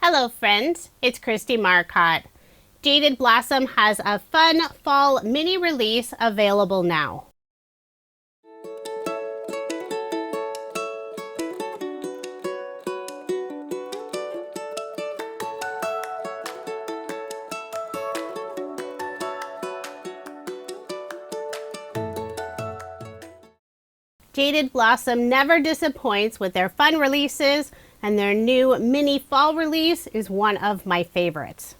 Hello friends, it's Kristie Marcotte. Jaded Blossom has a fun fall mini release available now. Jaded Blossom never disappoints with their fun releases, and their new mini fall release is one of my favorites.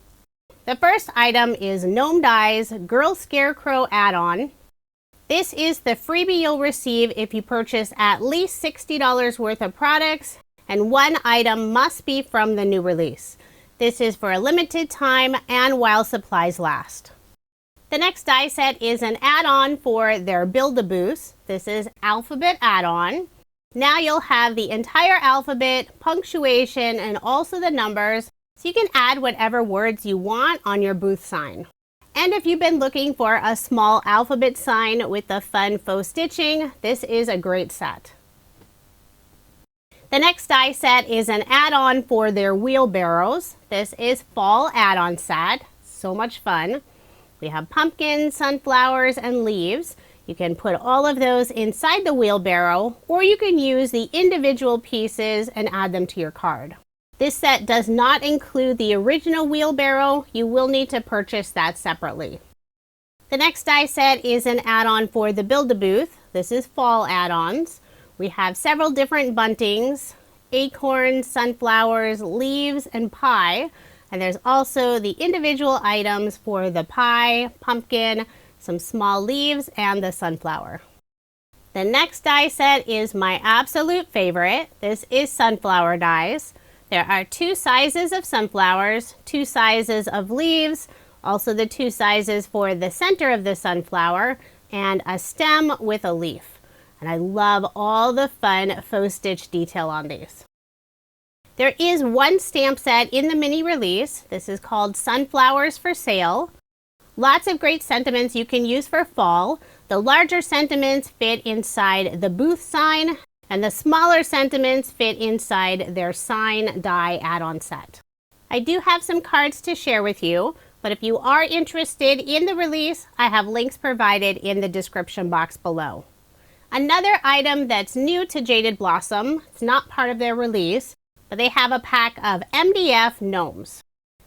The first item is Gnome Die's Girl Scarecrow add-on. This is the freebie you'll receive if you purchase at least $60 worth of products, and one item must be from the new release. This is for a limited time and while supplies last. The next die set is an add-on for their Build-A-Boost. This is Alphabet add-on. Now you'll have the entire alphabet, punctuation, and also the numbers, so you can add whatever words you want on your booth sign. And if you've been looking for a small alphabet sign with the fun faux stitching, this is a great set. The next die set is an add-on for their wheelbarrows. This is fall add-on set. So much fun. We have pumpkins, sunflowers, and leaves. You can put all of those inside the wheelbarrow, or you can use the individual pieces and add them to your card. This set does not include the original wheelbarrow. You will need to purchase that separately. The next die set is an add-on for the Build-A-Booth. This is fall add-ons. We have several different buntings, acorns, sunflowers, leaves, and pie. And there's also the individual items for the pie, pumpkin, some small leaves, and the sunflower. The next die set is my absolute favorite. This is sunflower dies. There are two sizes of sunflowers, two sizes of leaves, also the two sizes for the center of the sunflower, and a stem with a leaf. And I love all the fun faux stitch detail on these. There is one stamp set in the mini release. This is called Sunflowers for Sale. Lots of great sentiments you can use for fall. The larger sentiments fit inside the booth sign, and the smaller sentiments fit inside their sign die add-on set. I do have some cards to share with you, but if you are interested in the release, I have links provided in the description box below. Another item that's new to Jaded Blossom, it's not part of their release, but they have a pack of MDF Gnomes.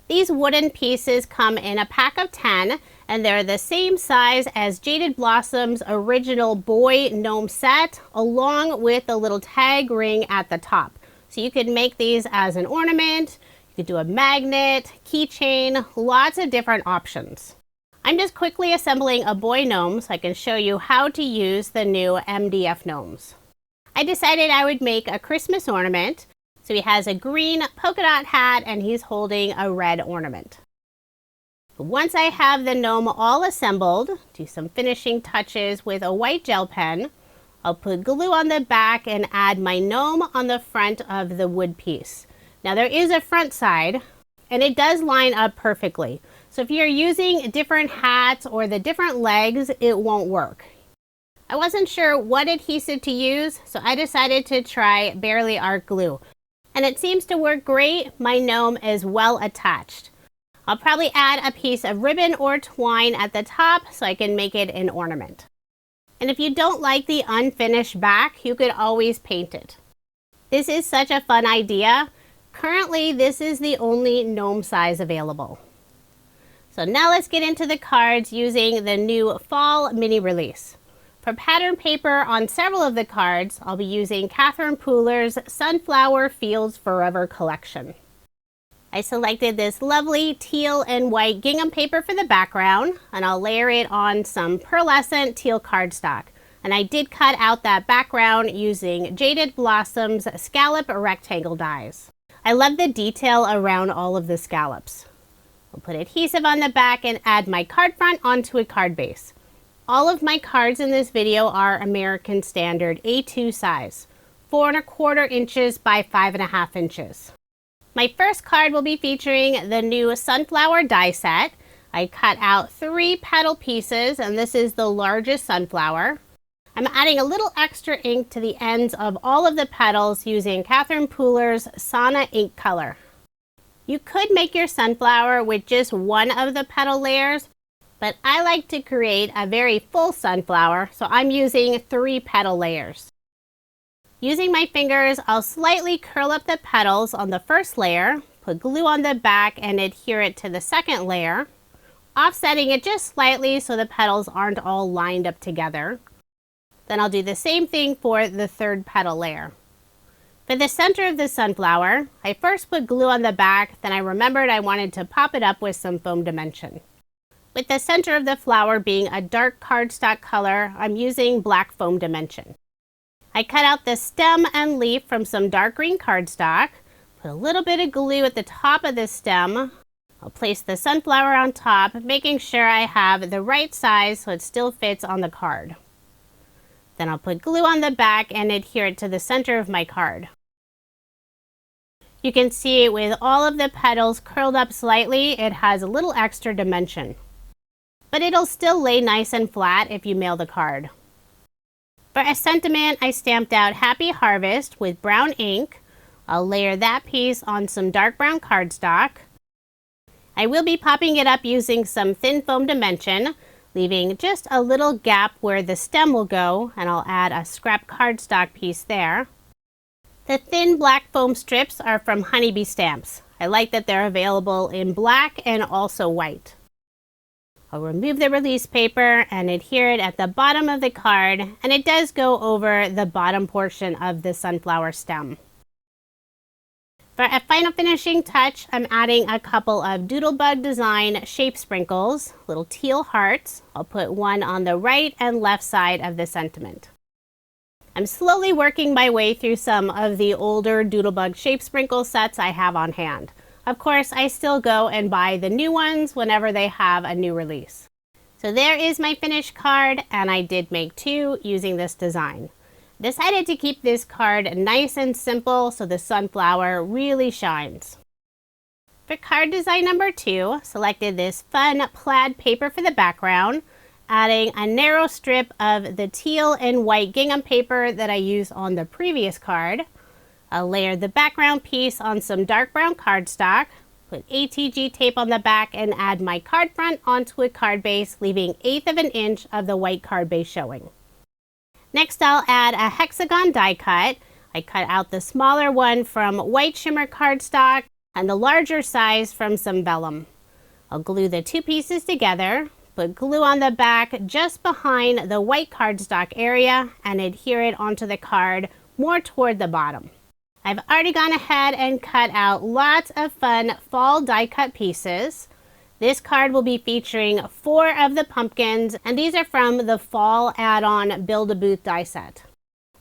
These wooden pieces come in a pack of 10, and they're the same size as Jaded Blossom's original boy gnome set, along with a little tag ring at the top. So you could make these as an ornament, you could do a magnet, keychain, lots of different options. I'm just quickly assembling a boy gnome so I can show you how to use the new MDF Gnomes. I decided I would make a Christmas ornament. So he has a green polka dot hat and he's holding a red ornament. Once I have the gnome all assembled, do some finishing touches with a white gel pen. I'll put glue on the back and add my gnome on the front of the wood piece. Now there is a front side and it does line up perfectly. So if you're using different hats or the different legs, it won't work. I wasn't sure what adhesive to use, so I decided to try Barely Art Glue. And it seems to work great. My gnome is well attached. I'll probably add a piece of ribbon or twine at the top so I can make it an ornament. And if you don't like the unfinished back, you could always paint it. This is such a fun idea. Currently, this is the only gnome size available. So now let's get into the cards using the new fall mini release. For pattern paper on several of the cards, I'll be using Catherine Pooler's Sunflower Fields Forever collection. I selected this lovely teal and white gingham paper for the background, and I'll layer it on some pearlescent teal cardstock. And I did cut out that background using Jaded Blossom's Scallop Rectangle dies. I love the detail around all of the scallops. I'll put adhesive on the back and add my card front onto a card base. All of my cards in this video are American Standard A2 size, 4¼ inches by 5½ inches. My first card will be featuring the new sunflower die set. I cut out 3 petal pieces, and this is the largest sunflower. I'm adding a little extra ink to the ends of all of the petals using Catherine Pooler's Sauna ink color. You could make your sunflower with just one of the petal layers, but I like to create a very full sunflower, so I'm using 3 petal layers. Using my fingers, I'll slightly curl up the petals on the first layer, put glue on the back and adhere it to the second layer, offsetting it just slightly so the petals aren't all lined up together. Then I'll do the same thing for the third petal layer. For the center of the sunflower, I first put glue on the back, then I remembered I wanted to pop it up with some foam dimension. With the center of the flower being a dark cardstock color, I'm using black foam dimension. I cut out the stem and leaf from some dark green cardstock, put a little bit of glue at the top of the stem. I'll place the sunflower on top, making sure I have the right size so it still fits on the card. Then I'll put glue on the back and adhere it to the center of my card. You can see with all of the petals curled up slightly, it has a little extra dimension. But it'll still lay nice and flat if you mail the card. For a sentiment, I stamped out Happy Harvest with brown ink. I'll layer that piece on some dark brown cardstock. I will be popping it up using some thin foam dimension, leaving just a little gap where the stem will go, and I'll add a scrap cardstock piece there. The thin black foam strips are from Honeybee Stamps. I like that they're available in black and also white. I'll remove the release paper and adhere it at the bottom of the card, and it does go over the bottom portion of the sunflower stem. For a final finishing touch, I'm adding a couple of Doodlebug Design shape sprinkles, little teal hearts. I'll put one on the right and left side of the sentiment. I'm slowly working my way through some of the older Doodlebug shape sprinkle sets I have on hand. Of course, I still go and buy the new ones whenever they have a new release. So there is my finished card, and I did make 2 using this design. Decided to keep this card nice and simple so the sunflower really shines. For card design number 2, selected this fun plaid paper for the background, adding a narrow strip of the teal and white gingham paper that I used on the previous card. I'll layer the background piece on some dark brown cardstock, put ATG tape on the back, and add my card front onto a card base, leaving 1/8 of an inch of the white card base showing. Next, I'll add a hexagon die cut. I cut out the smaller one from white shimmer cardstock and the larger size from some vellum. I'll glue the 2 pieces together, put glue on the back just behind the white cardstock area, and adhere it onto the card more toward the bottom. I've already gone ahead and cut out lots of fun fall die cut pieces. This card will be featuring 4 of the pumpkins, and these are from the fall add-on Build-A-Booth die set.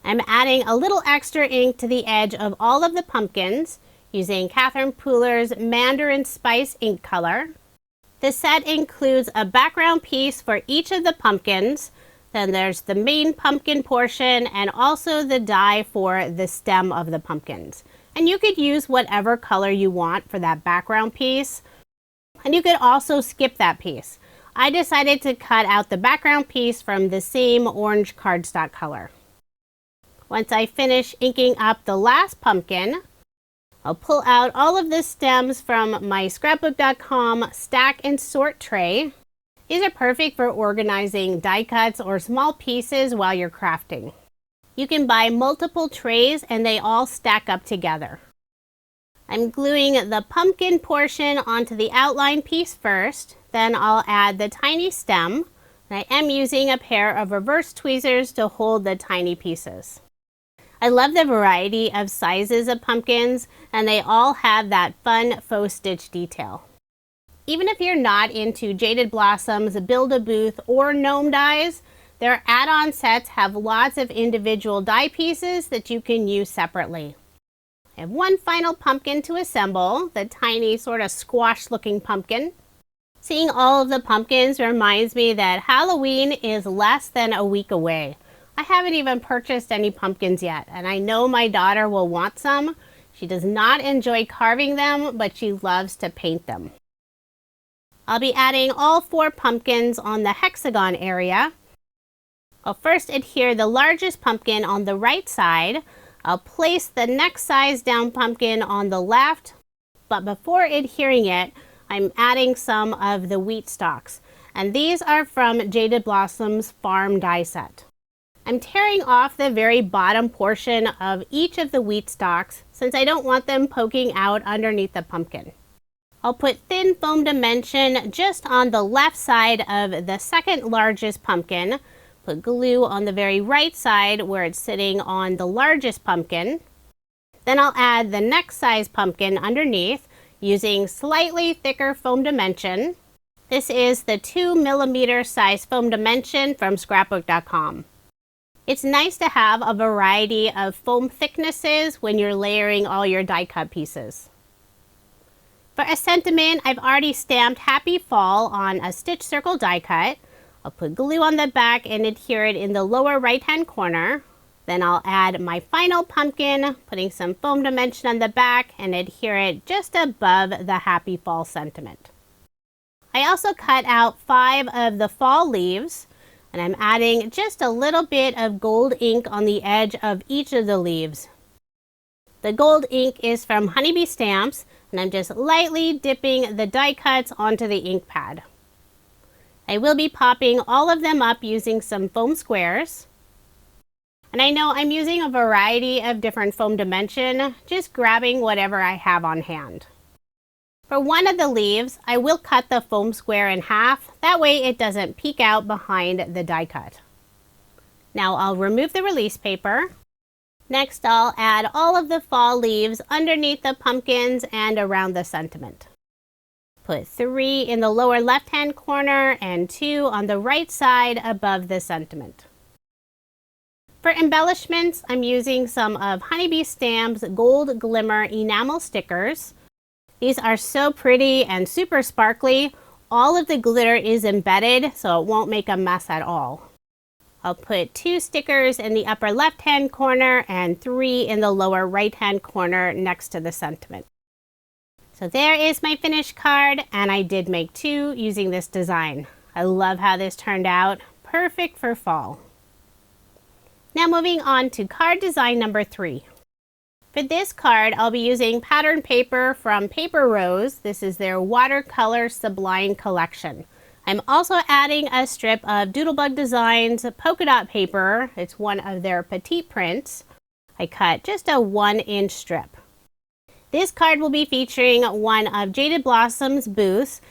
I'm adding a little extra ink to the edge of all of the pumpkins using Catherine Pooler's Mandarin Spice ink color. The set includes a background piece for each of the pumpkins. Then there's the main pumpkin portion and also the die for the stem of the pumpkins. And you could use whatever color you want for that background piece. And you could also skip that piece. I decided to cut out the background piece from the same orange cardstock color. Once I finish inking up the last pumpkin, I'll pull out all of the stems from my scrapbook.com stack and sort tray. These are perfect for organizing die cuts or small pieces while you're crafting. You can buy multiple trays and they all stack up together. I'm gluing the pumpkin portion onto the outline piece first, then I'll add the tiny stem. I am using a pair of reverse tweezers to hold the tiny pieces. I love the variety of sizes of pumpkins, and they all have that fun faux stitch detail. Even if you're not into Jaded Blossoms, Build-A-Booth, or Gnome dies, their add-on sets have lots of individual die pieces that you can use separately. I have one final pumpkin to assemble, the tiny sort of squash-looking pumpkin. Seeing all of the pumpkins reminds me that Halloween is less than a week away. I haven't even purchased any pumpkins yet, and I know my daughter will want some. She does not enjoy carving them, but she loves to paint them. I'll be adding all 4 pumpkins on the hexagon area. I'll first adhere the largest pumpkin on the right side. I'll place the next size down pumpkin on the left, but before adhering it, I'm adding some of the wheat stalks. And these are from Jaded Blossom's Farm Die Set. I'm tearing off the very bottom portion of each of the wheat stalks since I don't want them poking out underneath the pumpkin. I'll put thin foam dimension just on the left side of the second largest pumpkin, put glue on the very right side where it's sitting on the largest pumpkin. Then I'll add the next size pumpkin underneath using slightly thicker foam dimension. This is the 2mm size foam dimension from scrapbook.com. It's nice to have a variety of foam thicknesses when you're layering all your die cut pieces. For a sentiment, I've already stamped Happy Fall on a stitch circle die cut. I'll put glue on the back and adhere it in the lower right hand corner. Then I'll add my final pumpkin, putting some foam dimension on the back and adhere it just above the Happy Fall sentiment. I also cut out 5 of the fall leaves. And I'm adding just a little bit of gold ink on the edge of each of the leaves. The gold ink is from Honeybee Stamps, and I'm just lightly dipping the die cuts onto the ink pad. I will be popping all of them up using some foam squares. And I know I'm using a variety of different foam dimension, just grabbing whatever I have on hand. For one of the leaves, I will cut the foam square in half, that way it doesn't peek out behind the die cut. Now I'll remove the release paper. Next I'll add all of the fall leaves underneath the pumpkins and around the sentiment. Put 3 in the lower left hand corner and 2 on the right side above the sentiment. For embellishments, I'm using some of Honeybee Stamps Gold Glimmer enamel stickers. These are so pretty and super sparkly. All of the glitter is embedded, so it won't make a mess at all. I'll put 2 stickers in the upper left hand corner and 3 in the lower right hand corner next to the sentiment. So there is my finished card, and I did make 2 using this design. I love how this turned out. Perfect for fall. Now moving on to card design number 3. For this card, I'll be using pattern paper from Paper Rose. This is their Watercolor Sublime collection. I'm also adding a strip of Doodlebug Designs polka dot paper. It's one of their petite prints. I cut just a 1-inch strip. This card will be featuring one of Jaded Blossom's booths.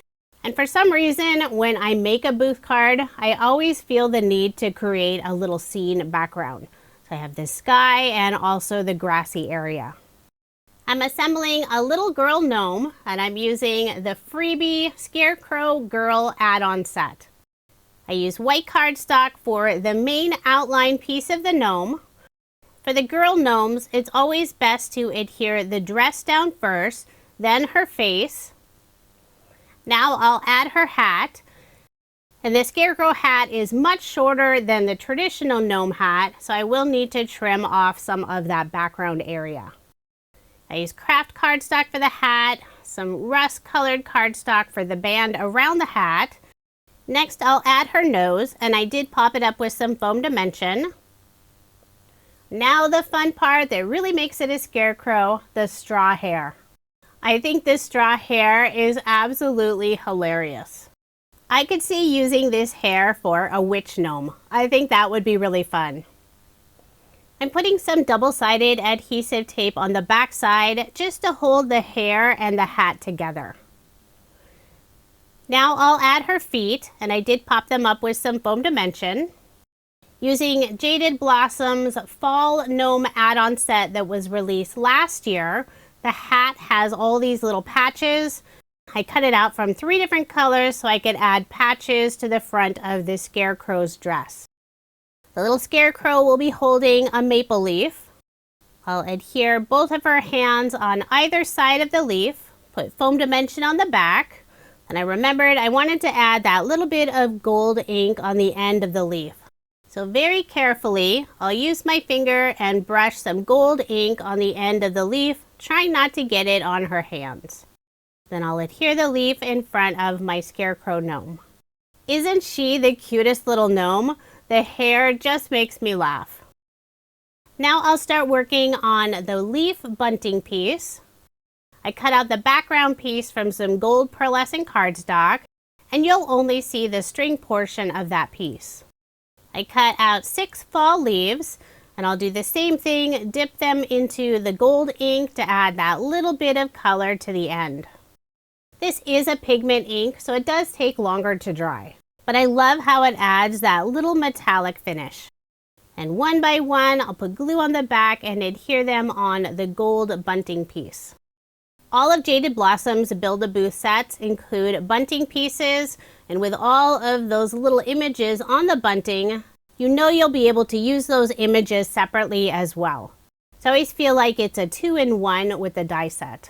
And for some reason, when I make a booth card, I always feel the need to create a little scene background. So I have the sky and also the grassy area. I'm assembling a little girl gnome, and I'm using the freebie Scarecrow Girl add-on set. I use white cardstock for the main outline piece of the gnome. For the girl gnomes, it's always best to adhere the dress down first, then her face. Now I'll add her hat. And the Scarecrow hat is much shorter than the traditional gnome hat, so I will need to trim off some of that background area. I use craft cardstock for the hat, some rust colored cardstock for the band around the hat. Next I'll add her nose, and I did pop it up with some foam dimension. Now the fun part that really makes it a scarecrow, the straw hair. I think this straw hair is absolutely hilarious. I could see using this hair for a witch gnome. I think that would be really fun. I'm putting some double-sided adhesive tape on the back side just to hold the hair and the hat together. Now I'll add her feet, and I did pop them up with some foam dimension. Using Jaded Blossom's Fall Gnome add-on set that was released last year, the hat has all these little patches. I cut it out from 3 different colors so I could add patches to the front of this scarecrow's dress. The little scarecrow will be holding a maple leaf. I'll adhere both of her hands on either side of the leaf, put foam dimension on the back, and I remembered I wanted to add that little bit of gold ink on the end of the leaf. So very carefully, I'll use my finger and brush some gold ink on the end of the leaf, trying not to get it on her hands. Then I'll adhere the leaf in front of my scarecrow gnome. Isn't she the cutest little gnome? The hair just makes me laugh. Now I'll start working on the leaf bunting piece. I cut out the background piece from some gold pearlescent cardstock, and you'll only see the string portion of that piece. I cut out 6 fall leaves, and I'll do the same thing, dip them into the gold ink to add that little bit of color to the end. This is a pigment ink, so it does take longer to dry, but I love how it adds that little metallic finish. And one by one, I'll put glue on the back and adhere them on the gold bunting piece. All of Jaded Blossom's Build-A-Booth sets include bunting pieces, and with all of those little images on the bunting, you know you'll be able to use those images separately as well. So I always feel like it's a 2-in-1 with the die set.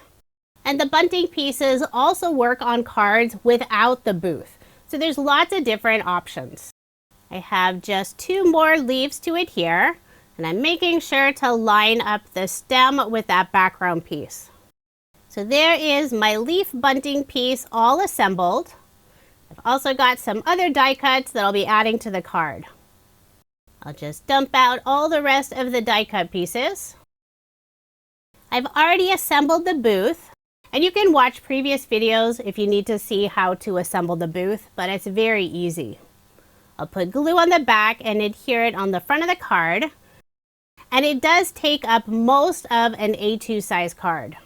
And the bunting pieces also work on cards without the booth. So there's lots of different options. I have just 2 more leaves to adhere, and I'm making sure to line up the stem with that background piece. So there is my leaf bunting piece all assembled. I've also got some other die cuts that I'll be adding to the card. I'll just dump out all the rest of the die cut pieces. I've already assembled the booth, and you can watch previous videos if you need to see how to assemble the booth, but it's very easy. I'll put glue on the back and adhere it on the front of the card, and it does take up most of an A2 size card.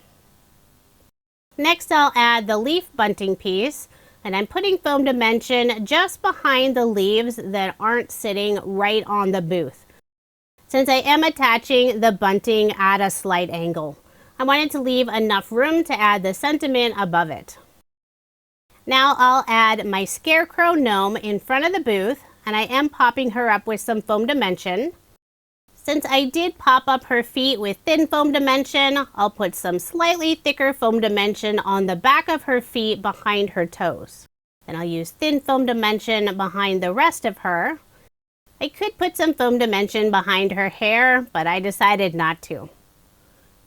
Next, I'll add the leaf bunting piece, and I'm putting foam dimension just behind the leaves that aren't sitting right on the booth, since I am attaching the bunting at a slight angle. I wanted to leave enough room to add the sentiment above it. Now I'll add my scarecrow gnome in front of the booth, and I am popping her up with some foam dimension. Since I did pop up her feet with thin foam dimension, I'll put some slightly thicker foam dimension on the back of her feet behind her toes. Then I'll use thin foam dimension behind the rest of her. I could put some foam dimension behind her hair, but I decided not to.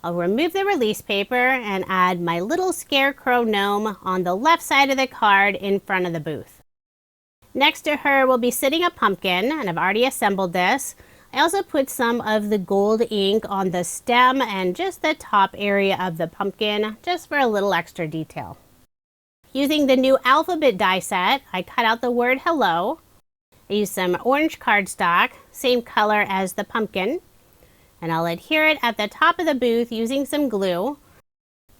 I'll remove the release paper and add my little scarecrow gnome on the left side of the card in front of the booth. Next to her will be sitting a pumpkin, and I've already assembled this. I also put some of the gold ink on the stem and just the top area of the pumpkin, just for a little extra detail. Using the new alphabet die set, I cut out the word hello. I used some orange cardstock, same color as the pumpkin. And I'll adhere it at the top of the booth using some glue.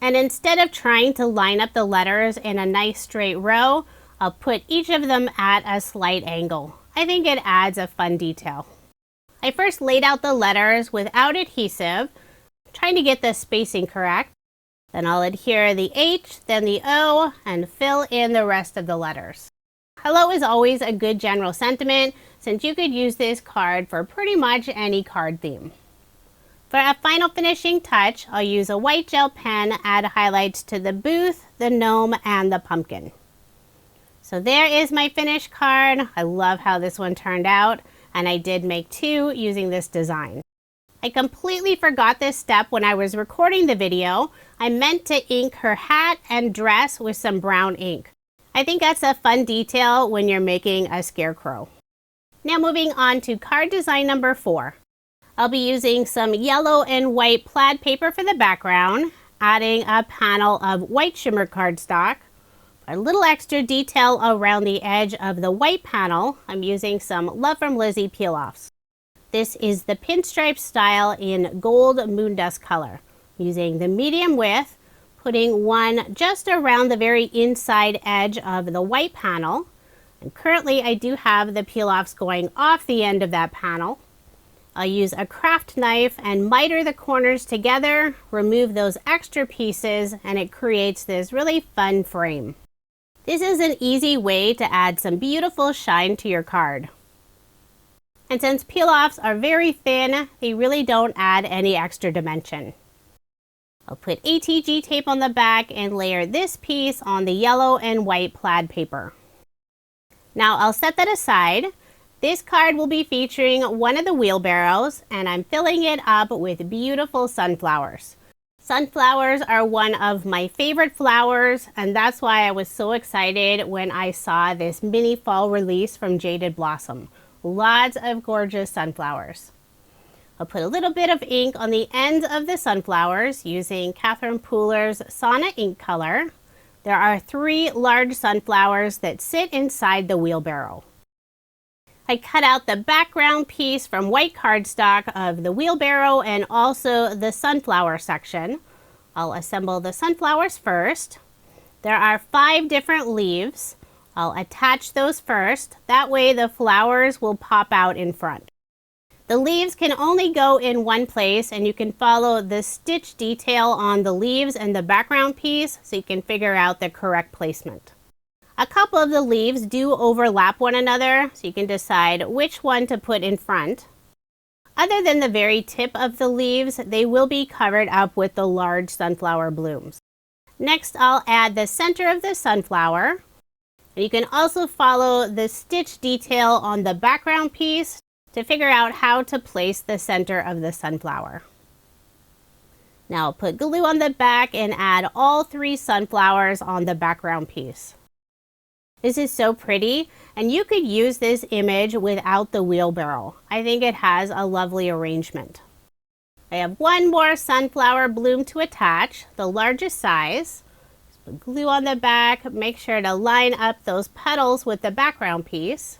And instead of trying to line up the letters in a nice straight row, I'll put each of them at a slight angle. I think it adds a fun detail. I first laid out the letters without adhesive, trying to get the spacing correct. Then I'll adhere the H, then the O, and fill in the rest of the letters. Hello is always a good general sentiment, since you could use this card for pretty much any card theme. For a final finishing touch, I'll use a white gel pen, add highlights to the booth, the gnome, and the pumpkin. So there is my finished card. I love how this one turned out, and I did make 2 using this design. I completely forgot this step when I was recording the video. I meant to ink her hat and dress with some brown ink. I think that's a fun detail when you're making a scarecrow. Now moving on to card design number 4. I'll be using some yellow and white plaid paper for the background, adding a panel of white shimmer cardstock. A little extra detail around the edge of the white panel, I'm using some Love from Lizzie peel-offs. This is the pinstripe style in gold moondust color. Using the medium width, putting one just around the very inside edge of the white panel. And currently I do have the peel-offs going off the end of that panel. I'll use a craft knife and miter the corners together, remove those extra pieces, and it creates this really fun frame. This is an easy way to add some beautiful shine to your card. And since peel-offs are very thin, they really don't add any extra dimension. I'll put ATG tape on the back and layer this piece on the yellow and white plaid paper. Now I'll set that aside. This card will be featuring one of the wheelbarrows, and I'm filling it up with beautiful sunflowers. Sunflowers are one of my favorite flowers, and that's why I was so excited when I saw this mini fall release from Jaded Blossom. Lots of gorgeous sunflowers. I'll put a little bit of ink on the ends of the sunflowers using Catherine Pooler's Sauna ink color. There are 3 large sunflowers that sit inside the wheelbarrow. I cut out the background piece from white cardstock of the wheelbarrow and also the sunflower section. I'll assemble the sunflowers first. There are 5 different leaves. I'll attach those first. That way the flowers will pop out in front. The leaves can only go in one place, and you can follow the stitch detail on the leaves and the background piece so you can figure out the correct placement. A couple of the leaves do overlap one another, so you can decide which one to put in front. Other than the very tip of the leaves, they will be covered up with the large sunflower blooms. Next, I'll add the center of the sunflower. You can also follow the stitch detail on the background piece to figure out how to place the center of the sunflower. Now I'll put glue on the back and add all 3 sunflowers on the background piece. This is so pretty, and you could use this image without the wheelbarrow. I think it has a lovely arrangement. I have 1 more sunflower bloom to attach, the largest size. Just put glue on the back, make sure to line up those petals with the background piece.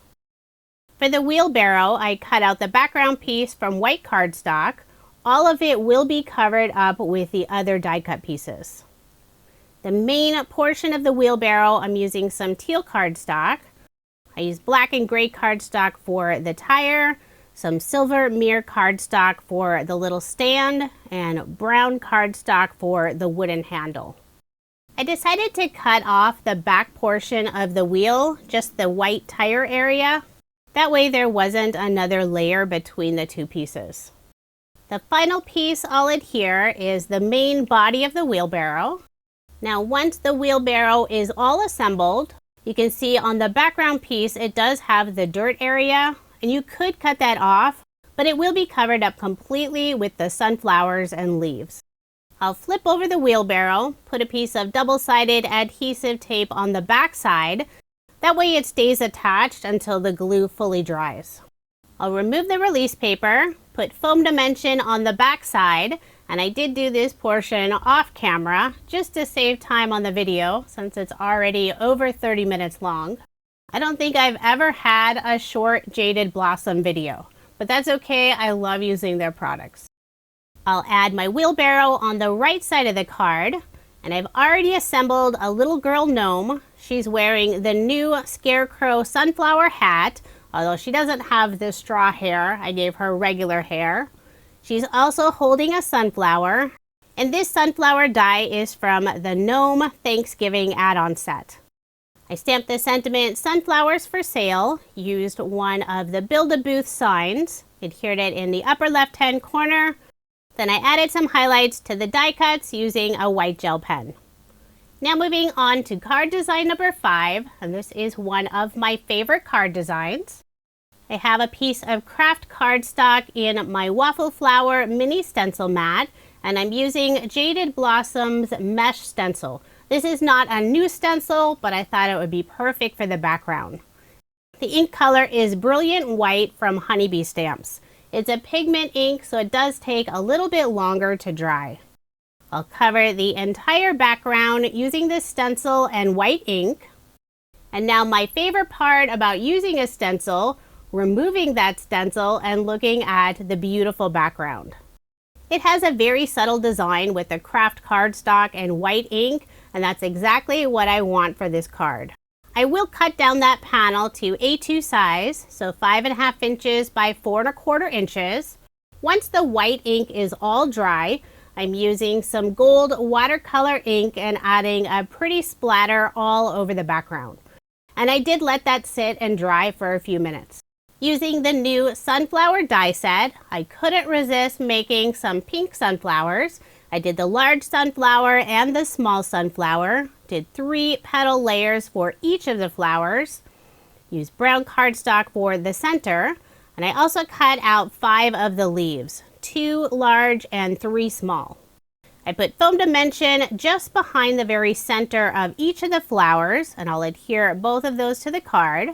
For the wheelbarrow, I cut out the background piece from white cardstock. All of it will be covered up with the other die cut pieces. The main portion of the wheelbarrow, I'm using some teal cardstock. I use black and gray cardstock for the tire, some silver mirror cardstock for the little stand, and brown cardstock for the wooden handle. I decided to cut off the back portion of the wheel, just the white tire area. That way there wasn't another layer between the 2 pieces. The final piece I'll adhere is the main body of the wheelbarrow. Now once the wheelbarrow is all assembled, you can see on the background piece it does have the dirt area, and you could cut that off, but it will be covered up completely with the sunflowers and leaves. I'll flip over the wheelbarrow, put a piece of double-sided adhesive tape on the back side. That way it stays attached until the glue fully dries. I'll remove the release paper, put foam dimension on the back side, and I did do this portion off camera just to save time on the video since it's already over 30 minutes long. I don't think I've ever had a short Jaded Blossom video, but that's okay, I love using their products. I'll add my wheelbarrow on the right side of the card, and I've already assembled a little girl gnome. She's wearing the new Scarecrow sunflower hat, although she doesn't have the straw hair. I gave her regular hair. She's also holding a sunflower, and this sunflower die is from the Gnome Thanksgiving add-on set. I stamped the sentiment "Sunflowers for Sale," used one of the Build-A-Booth signs, adhered it in the upper left-hand corner. Then I added some highlights to the die cuts using a white gel pen. Now moving on to card design number 5, and this is one of my favorite card designs. I have a piece of craft cardstock in my waffle flower mini stencil mat, and I'm using Jaded Blossom's mesh stencil. This is not a new stencil, but I thought it would be perfect for the background. The ink color is Brilliant White from Honeybee Stamps. It's a pigment ink, so it does take a little bit longer to dry. I'll cover the entire background using this stencil and white ink. And now my favorite part about using a stencil, removing that stencil and looking at the beautiful background. It has a very subtle design with the craft cardstock and white ink, and that's exactly what I want for this card. I will cut down that panel to A2 size, so 5.5 inches by 4.25 inches. Once the white ink is all dry, I'm using some gold watercolor ink and adding a pretty splatter all over the background. And I did let that sit and dry for a few minutes. Using the new sunflower die set, I couldn't resist making some pink sunflowers. I did the large sunflower and the small sunflower, did 3 petal layers for each of the flowers, used brown cardstock for the center, and I also cut out 5 of the leaves, 2 large and 3 small. I put foam dimension just behind the very center of each of the flowers, and I'll adhere both of those to the card.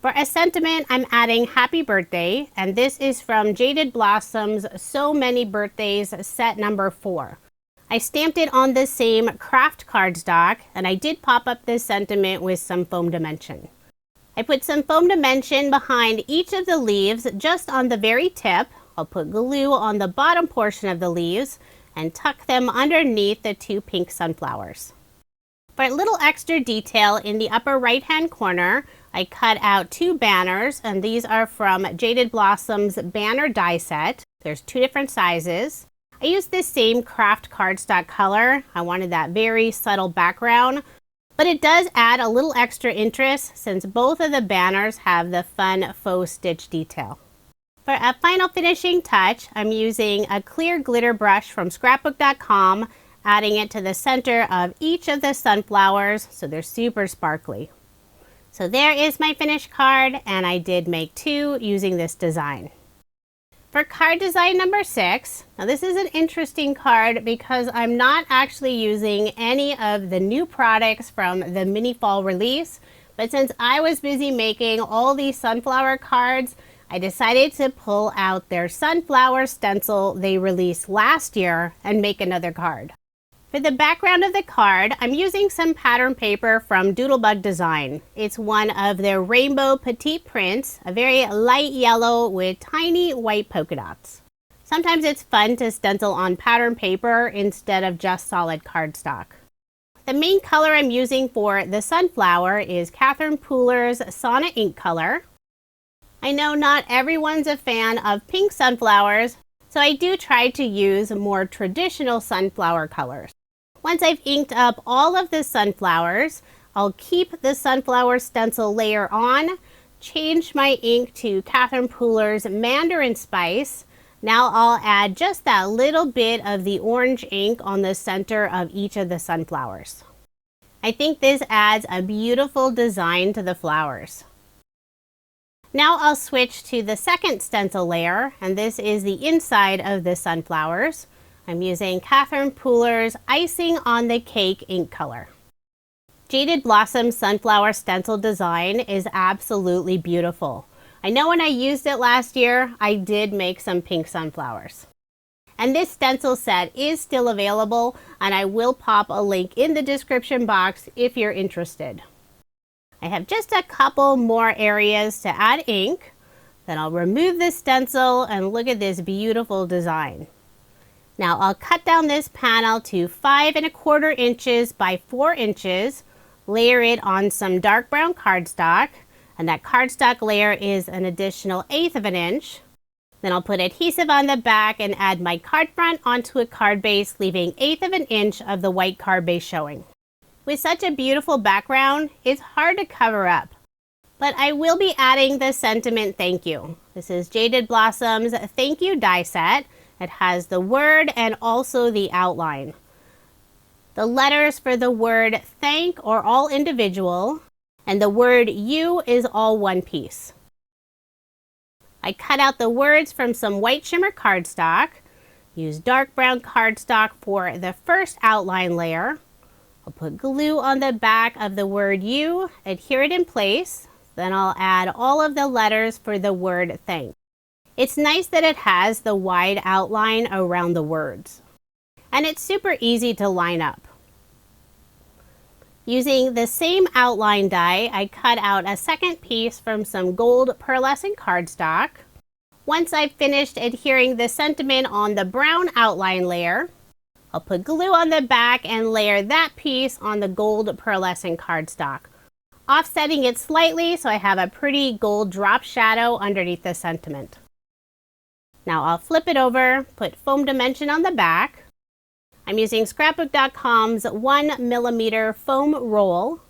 For a sentiment, I'm adding Happy Birthday, and this is from Jaded Blossom's So Many Birthdays set number 4. I stamped it on the same craft cardstock, and I did pop up this sentiment with some foam dimension. I put some foam dimension behind each of the leaves just on the very tip. I'll put glue on the bottom portion of the leaves and tuck them underneath the 2 pink sunflowers. For a little extra detail in the upper right hand corner, I cut out 2 banners, and these are from Jaded Blossom's banner die set. There's 2 different sizes. I used this same craft cardstock color. I wanted that very subtle background, but it does add a little extra interest since both of the banners have the fun faux stitch detail. For a final finishing touch, I'm using a clear glitter brush from scrapbook.com, adding it to the center of each of the sunflowers so they're super sparkly. So there is my finished card, and I did make 2 using this design. For card design number 6, now this is an interesting card because I'm not actually using any of the new products from the mini fall release, but since I was busy making all these sunflower cards, I decided to pull out their sunflower stencil they released last year and make another card. For the background of the card, I'm using some pattern paper from Doodlebug Design. It's one of their rainbow petite prints, a very light yellow with tiny white polka dots. Sometimes it's fun to stencil on pattern paper instead of just solid cardstock. The main color I'm using for the sunflower is Catherine Pooler's Sauna ink color. I know not everyone's a fan of pink sunflowers, so I do try to use more traditional sunflower colors. Once I've inked up all of the sunflowers, I'll keep the sunflower stencil layer on, change my ink to Catherine Pooler's Mandarin Spice. Now I'll add just that little bit of the orange ink on the center of each of the sunflowers. I think this adds a beautiful design to the flowers. Now I'll switch to the second stencil layer, and this is the inside of the sunflowers. I'm using Catherine Pooler's Icing on the Cake ink color. Jaded Blossom Sunflower Stencil design is absolutely beautiful. I know when I used it last year, I did make some pink sunflowers. And this stencil set is still available, and I will pop a link in the description box if you're interested. I have just a couple more areas to add ink. Then I'll remove the stencil and look at this beautiful design. Now I'll cut down this panel to 5 1/4 inches by 4 inches, layer it on some dark brown cardstock, and that cardstock layer is an additional 1/8 of an inch. Then I'll put adhesive on the back and add my card front onto a card base, leaving 1/8 of an inch of the white card base showing. With such a beautiful background, it's hard to cover up. But I will be adding the sentiment thank you. This is Jaded Blossom's Thank You die set. It has the word and also the outline. The letters for the word thank are all individual, and the word you is all one piece. I cut out the words from some white shimmer cardstock, use dark brown cardstock for the first outline layer. I'll put glue on the back of the word you, adhere it in place, then I'll add all of the letters for the word thank. It's nice that it has the wide outline around the words. And it's super easy to line up. Using the same outline die, I cut out a second piece from some gold pearlescent cardstock. Once I've finished adhering the sentiment on the brown outline layer, I'll put glue on the back and layer that piece on the gold pearlescent cardstock, offsetting it slightly so I have a pretty gold drop shadow underneath the sentiment. Now I'll flip it over, put foam dimension on the back. I'm using scrapbook.com's 1mm foam roll.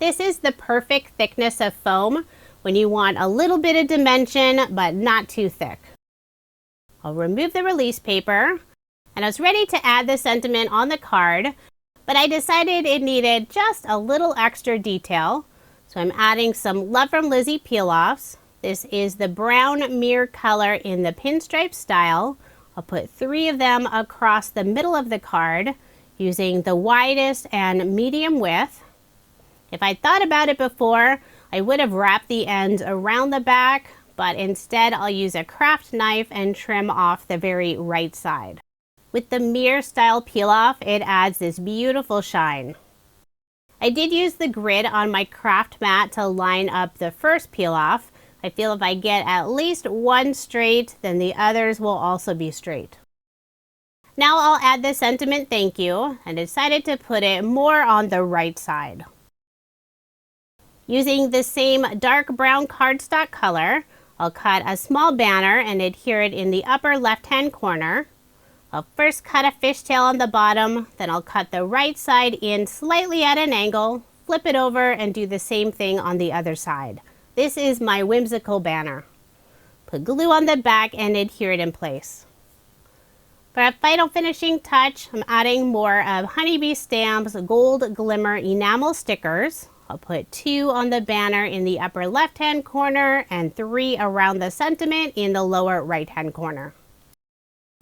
This is the perfect thickness of foam when you want a little bit of dimension but not too thick. I'll remove the release paper, and I was ready to add the sentiment on the card, but I decided it needed just a little extra detail. So I'm adding some Love from Lizzie peel-offs. This is the brown mirror color in the pinstripe style. I'll put 3 of them across the middle of the card using the widest and medium width. If I thought about it before, I would have wrapped the ends around the back, but instead I'll use a craft knife and trim off the very right side. With the mirror style peel off, it adds this beautiful shine. I did use the grid on my craft mat to line up the first peel off. I feel if I get at least one straight, then the others will also be straight. Now I'll add the sentiment thank you and decided to put it more on the right side. Using the same dark brown cardstock color, I'll cut a small banner and adhere it in the upper left-hand corner. I'll first cut a fishtail on the bottom, then I'll cut the right side in slightly at an angle, flip it over, and do the same thing on the other side. This is my whimsical banner. Put glue on the back and adhere it in place. For a final finishing touch, I'm adding more of Honeybee Stamp's Gold Glimmer enamel stickers. I'll put 2 on the banner in the upper left-hand corner and 3 around the sentiment in the lower right-hand corner.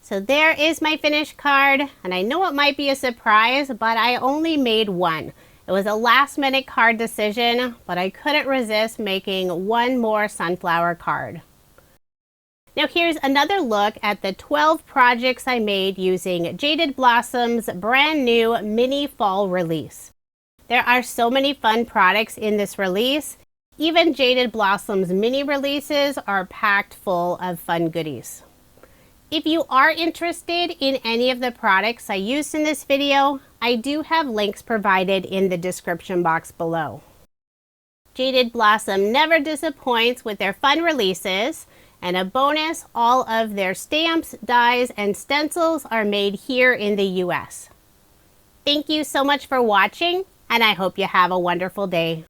So there is my finished card, and I know it might be a surprise, but I only made one. It was a last-minute card decision, but I couldn't resist making one more sunflower card. Now here's another look at the 12 projects I made using Jaded Blossom's brand new mini fall release. There are so many fun products in this release. Even Jaded Blossom's mini releases are packed full of fun goodies. If you are interested in any of the products I used in this video, I do have links provided in the description box below. Jaded Blossom never disappoints with their fun releases, and a bonus, all of their stamps, dies, and stencils are made here in the US. Thank you so much for watching, and I hope you have a wonderful day.